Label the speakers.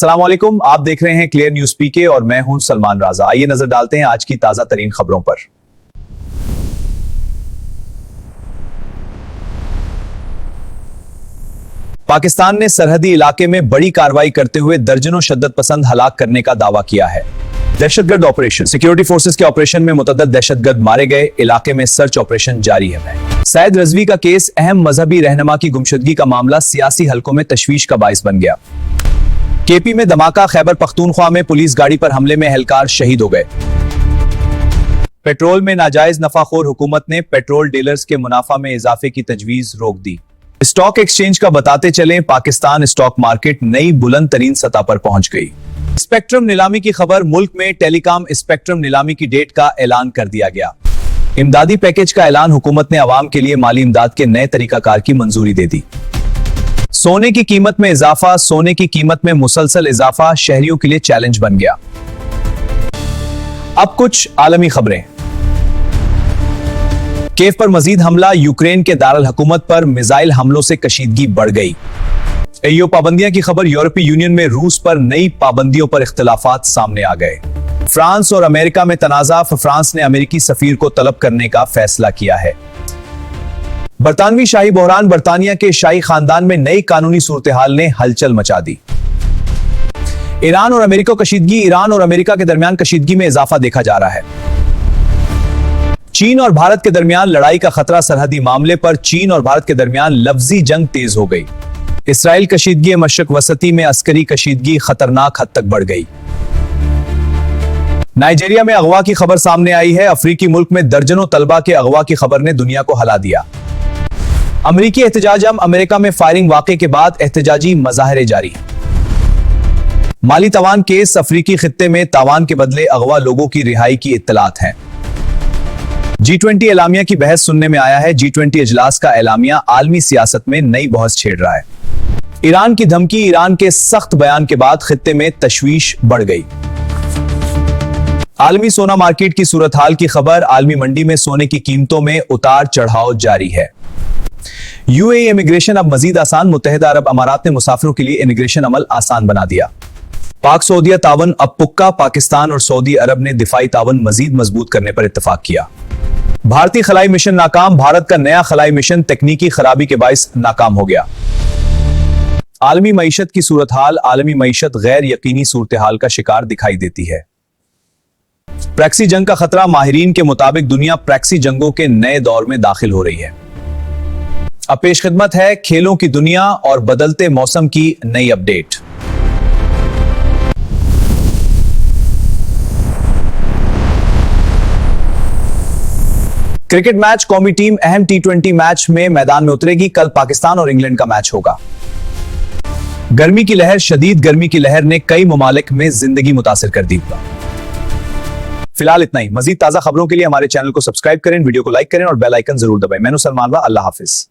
Speaker 1: अस्सलाम वालेकुम, आप देख रहे हैं क्लियर न्यूज पीके और मैं हूं सलमान राजा। आइए नजर डालते हैं आज की ताजा तरीन खबरों पर। पाकिस्तान ने सरहदी इलाके में बड़ी कार्रवाई करते हुए दर्जनों शद्दत पसंद हलाक करने का दावा किया है। दहशतगर्द ऑपरेशन, सिक्योरिटी फोर्सेस के ऑपरेशन में मुतअद्दिद दहशतगर्द मारे गए, इलाके में सर्च ऑपरेशन जारी है। सैयद रजवी का केस, अहम मजहबी रहनुमा की गुमशुदगी का मामला सियासी हलकों में तशवीश का बाइस बन गया। केपी में धमाका, खैबर पख्तूनख्वा में पुलिस गाड़ी पर हमले में एहलकार शहीद हो गए। पेट्रोल में नाजायज नफाखोर हुकूमत ने पेट्रोल डीलर्स के मुनाफा में इजाफे की तजवीज रोक दी। स्टॉक एक्सचेंज का बताते चलें, पाकिस्तान स्टॉक मार्केट नई बुलंद तरीन सतह पर पहुंच गई। स्पेक्ट्रम नीलामी की खबर, मुल्क में टेलीकॉम स्पेक्ट्रम नीलामी की डेट का ऐलान कर दिया गया। इमदादी पैकेज का ऐलान, हुकूमत ने अवाम के लिए माली इमदाद के नए तरीकाकार की मंजूरी दे दी। सोने की कीमत में इजाफा, सोने की कीमत में मुसलसल इजाफा शहरियों के लिए चैलेंज बन गया। अब कुछ आलमी खबरें। कीव पर मजीद हमला, यूक्रेन के दारुल हुकूमत पर मिसाइल हमलों से कशीदगी बढ़ गई। ईयू पाबंदियां की खबर, यूरोपीय यूनियन में रूस पर नई पाबंदियों पर इख्तिलाफात सामने आ गए। फ्रांस और अमेरिका में तनाज़ा, फ्रांस ने अमेरिकी सफीर को तलब करने का फैसला किया है। बरतानवी शाही बहरान, बरतानिया के शाही खानदान में नई कानूनी सूरत-ए-हाल ने हलचल मचा दी। ईरान और अमेरिका कशीदगी, ईरान और अमेरिका के दरमियान कशीदगी में इजाफा देखा जा रहा है। चीन और भारत के दरमियान लड़ाई का खतरा, सरहदी मामले पर चीन और भारत के दरमियान लफ्जी जंग तेज हो गई। इसराइल कशीदगी, मशरक वसती में अस्करी कशीदगी खतरनाक हद तक बढ़ गई। नाइजीरिया में अगवा की खबर सामने आई है। अफ्रीकी मुल्क में दर्जनों तलबा के अगवा की खबर ने दुनिया को हिला दिया। अमरीकी एहतजाज, अमेरिका में फायरिंग वाक़े के बाद एहतजाजी मज़ाहरे जारी। माली तावान केस, अफ्रीकी खित्ते में तावान के बदले अगवा लोगों की रिहाई की इत्तलात हैं। G20 एलामिया की बहस सुनने में आया है। G20 इजलास का एलामिया आलमी सियासत में नई बहस छेड़ रहा है। ईरान की धमकी, ईरान के सख्त बयान के बाद खित्ते में तशवीश बढ़ गई। आलमी सोना मार्केट की सूरत हाल की खबर, आलमी मंडी में सोने की कीमतों में उतार चढ़ाव जारी है। यूएई इमिग्रेशन अब मजीद आसान, मुत्तहिदा अरब अमारात ने मुसाफिरों के लिए इमिग्रेशन अमल आसान बना दिया। पाक सऊदिया तावन अब पुक्का, पाकिस्तान और सऊदी अरब ने दिफाई तावन मजीद मजबूत करने पर इत्तफाक किया। भारतीय खलाई मिशन नाकाम, भारत का नया खलाई मिशन तकनीकी खराबी के बायस नाकाम हो गया। आलमी मईशत की सूरत हाल, आलमी मईशत गैर यकीनी सूरत हाल का शिकार दिखाई देती है। प्रैक्सी जंग का खतरा, माहिरीन के मुताबिक दुनिया प्रैक्सी जंगों के नए दौर में दाखिल हो रही है। अब पेश खिदमत है खेलों की दुनिया और बदलते मौसम की नई अपडेट। क्रिकेट मैच, कौमी टीम अहम T20 मैच में मैदान में उतरेगी। कल पाकिस्तान और इंग्लैंड का मैच होगा। गर्मी की लहर, शदीद गर्मी की लहर ने कई ममालिक में जिंदगी मुतासिर कर दी। फिलहाल इतना ही। मजीद ताजा खबरों के लिए हमारे चैनल को सब्सक्राइब करें, वीडियो को लाइक करें और बेल आइकन जरूर दबाएं। मैं सलमान, अल्लाह हाफिज।